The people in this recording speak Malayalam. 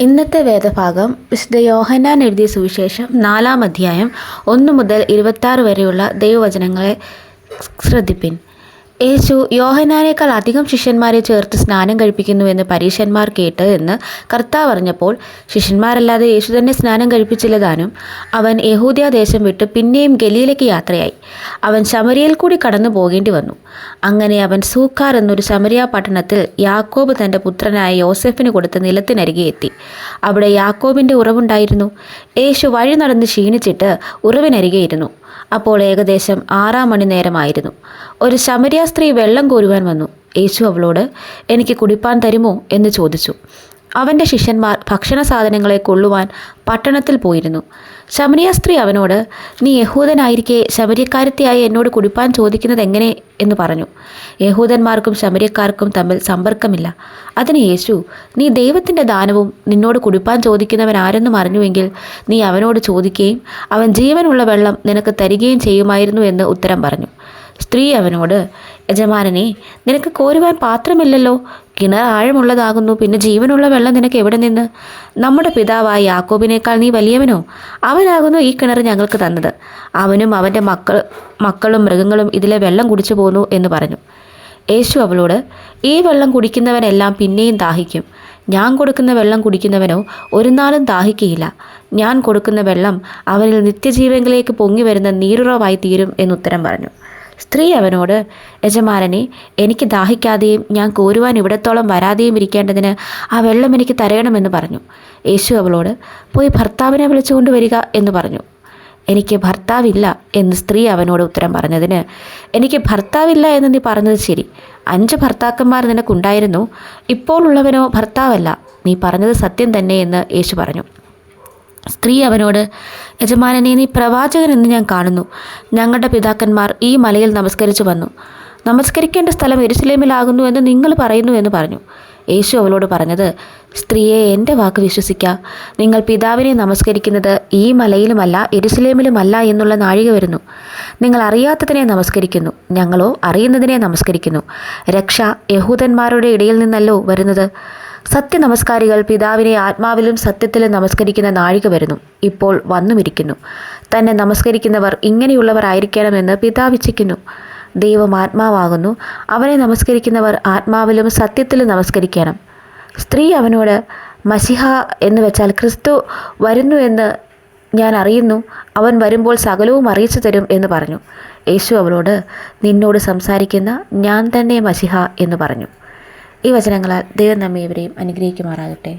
ഇന്നത്തെ വേദഭാഗം വിശുദ്ധ യോഹന്നാൻ എഴുതിയ സുവിശേഷം 4-ാം അധ്യായം 1 മുതൽ 26 വരെയുള്ള ദൈവവചനങ്ങളെ ശ്രദ്ധിപ്പിൻ. യേശു യോഹന്നാനേക്കാൾ അധികം ശിഷ്യന്മാരെ ചേർത്ത് സ്നാനം കഴിപ്പിക്കുന്നുവെന്ന് പരീശന്മാർ കേട്ട് എന്ന് കർത്താവ് അറിഞ്ഞപ്പോൾ ശിഷ്യന്മാരല്ലാതെ യേശു തന്നെ സ്നാനം കഴിപ്പിച്ചില്ലതാനും. അവൻ യഹൂദ്യാദേശം വിട്ട് പിന്നെയും ഗലീലയ്ക്ക് യാത്രയായി. അവൻ ശമരിയയിൽ കൂടി കടന്നു പോകേണ്ടി വന്നു. അങ്ങനെ അവൻ സൂക്കാർ എന്നൊരു ശമരിയ പട്ടണത്തിൽ യാക്കോബ് തൻ്റെ പുത്രനായ യോസെഫിന് കൊടുത്ത നിലത്തിനരികെ എത്തി. അവിടെ യാക്കോബിൻ്റെ ഉറവുണ്ടായിരുന്നു. യേശു വഴി നടന്ന് ക്ഷീണിച്ചിട്ട് ഉറവിനരികെ ഇരുന്നു. അപ്പോൾ ഏകദേശം 6-ാം മണി നേരമായിരുന്നു. ഒരു ശമരിയ സ്ത്രീ വെള്ളം കോരുവാൻ വന്നു. യേശു അവളോട്, എനിക്ക് കുടിപ്പാൻ തരുമോ എന്ന് ചോദിച്ചു. അവൻ്റെ ശിഷ്യന്മാർ ഭക്ഷണ സാധനങ്ങളെ കൊള്ളുവാൻ പട്ടണത്തിൽ പോയിരുന്നു. ശമരിയ സ്ത്രീ അവനോട്, നീ യഹൂദനായിരിക്കെ ശമര്യക്കാരത്തിയായി എന്നോട് കുടിപ്പാൻ ചോദിക്കുന്നത് എങ്ങനെ എന്ന് പറഞ്ഞു. യഹൂദന്മാർക്കും ശമര്യക്കാർക്കും തമ്മിൽ സമ്പർക്കമില്ല. അതിന് യേശു, നീ ദൈവത്തിൻ്റെ ദാനവും നിന്നോട് കുടിപ്പാൻ ചോദിക്കുന്നവൻ ആരെന്നും അറിഞ്ഞുവെങ്കിൽ നീ അവനോട് ചോദിക്കുകയും അവൻ ജീവനുള്ള വെള്ളം നിനക്ക് തരികയും ചെയ്യുമായിരുന്നു എന്ന് ഉത്തരം പറഞ്ഞു. സ്ത്രീ അവനോട്, യജമാനനെ, നിനക്ക് കോരുവാൻ പാത്രമില്ലല്ലോ. കിണർ ആഴമുള്ളതാകുന്നു. പിന്നെ ജീവനുള്ള വെള്ളം നിനക്ക് എവിടെ നിന്ന്? നമ്മുടെ പിതാവായ യാക്കോബിനേക്കാൾ നീ വലിയവനോ? അവനാകുന്നു ഈ കിണർ ഞങ്ങൾക്ക് തന്നത്. അവനും അവൻ്റെ മക്കളും മൃഗങ്ങളും ഇതിലെ വെള്ളം കുടിച്ചു പോന്നു എന്ന് പറഞ്ഞു. യേശു അവളോട്, ഈ വെള്ളം കുടിക്കുന്നവനെല്ലാം പിന്നെയും ദാഹിക്കും. ഞാൻ കൊടുക്കുന്ന വെള്ളം കുടിക്കുന്നവനോ ഒരു നാളും ദാഹിക്കുകയില്ല. ഞാൻ കൊടുക്കുന്ന വെള്ളം അവനിൽ നിത്യജീവനിലേക്ക് പൊങ്ങി വരുന്ന നീരുറവായി തീരും എന്നുത്തരം പറഞ്ഞു. സ്ത്രീ അവനോട്, യജമാനനെ, എനിക്ക് ദാഹിക്കാതെയും ഞാൻ കോരുവാൻ ഇവിടത്തോളം വരാതെയും ഇരിക്കേണ്ടതിന് ആ വെള്ളം എനിക്ക് തരയണമെന്ന് പറഞ്ഞു. യേശു അവളോട്, പോയി ഭർത്താവിനെ വിളിച്ചുകൊണ്ട് വരിക എന്ന് പറഞ്ഞു. എനിക്ക് ഭർത്താവില്ല എന്ന് സ്ത്രീ അവനോട് ഉത്തരം പറഞ്ഞതിന്, എനിക്ക് ഭർത്താവില്ല എന്ന് നീ പറഞ്ഞത് ശരി. 5 ഭർത്താക്കന്മാർ നിനക്കുണ്ടായിരുന്നു. ഇപ്പോൾ ഉള്ളവനോ ഭർത്താവല്ല. നീ പറഞ്ഞത് സത്യം തന്നെ എന്ന് യേശു പറഞ്ഞു. സ്ത്രീ അവനോട്, യജമാനനെ, നീ പ്രവാചകൻ എന്ന് ഞാൻ കാണുന്നു. ഞങ്ങളുടെ പിതാക്കന്മാർ ഈ മലയിൽ നമസ്കരിച്ചു വന്നു. നമസ്കരിക്കേണ്ട സ്ഥലം യെരുശലേമിലാകുന്നു എന്ന് നിങ്ങൾ പറയുന്നു എന്ന് പറഞ്ഞു. യേശു അവളോട് പറഞ്ഞത്, സ്ത്രീയെ, എൻ്റെ വാക്ക് വിശ്വസിക്കുക. നിങ്ങൾ പിതാവിനെ നമസ്കരിക്കുന്നത് ഈ മലയിലുമല്ല യെരുശലേമിലുമല്ല എന്നുള്ള നാഴിക വരുന്നു. നിങ്ങൾ അറിയാത്തതിനെ നമസ്കരിക്കുന്നു, ഞങ്ങളോ അറിയുന്നതിനെ നമസ്കരിക്കുന്നു. രക്ഷ യഹൂദന്മാരുടെ ഇടയിൽ നിന്നല്ലോ വരുന്നത്. സത്യനമസ്കാരികൾ പിതാവിനെ ആത്മാവിലും സത്യത്തിലും നമസ്കരിക്കുന്ന നാഴിക വരുന്നു, ഇപ്പോൾ വന്നുമിരിക്കുന്നു. തന്നെ നമസ്കരിക്കുന്നവർ ഇങ്ങനെയുള്ളവർ ആയിരിക്കണമെന്ന് പിതാവ് ഇച്ഛിക്കുന്നു. ദൈവം ആത്മാവാകുന്നു. അവനെ നമസ്കരിക്കുന്നവർ ആത്മാവിലും സത്യത്തിലും നമസ്കരിക്കണം. സ്ത്രീ അവനോട്, മസിഹ എന്ന് വെച്ചാൽ ക്രിസ്തു വരുന്നു എന്ന് ഞാൻ അറിയുന്നു. അവൻ വരുമ്പോൾ സകലവും അറിയിച്ചു തരും എന്ന് പറഞ്ഞു. യേശു അവളോട്, നിന്നോട് സംസാരിക്കുന്ന ഞാൻ തന്നെ മസിഹ എന്ന് പറഞ്ഞു. ഈ വചനങ്ങളാൽ ദൈവം നമ്മെ ഇവരെയും അനുഗ്രഹിക്കുമാറാകട്ടെ.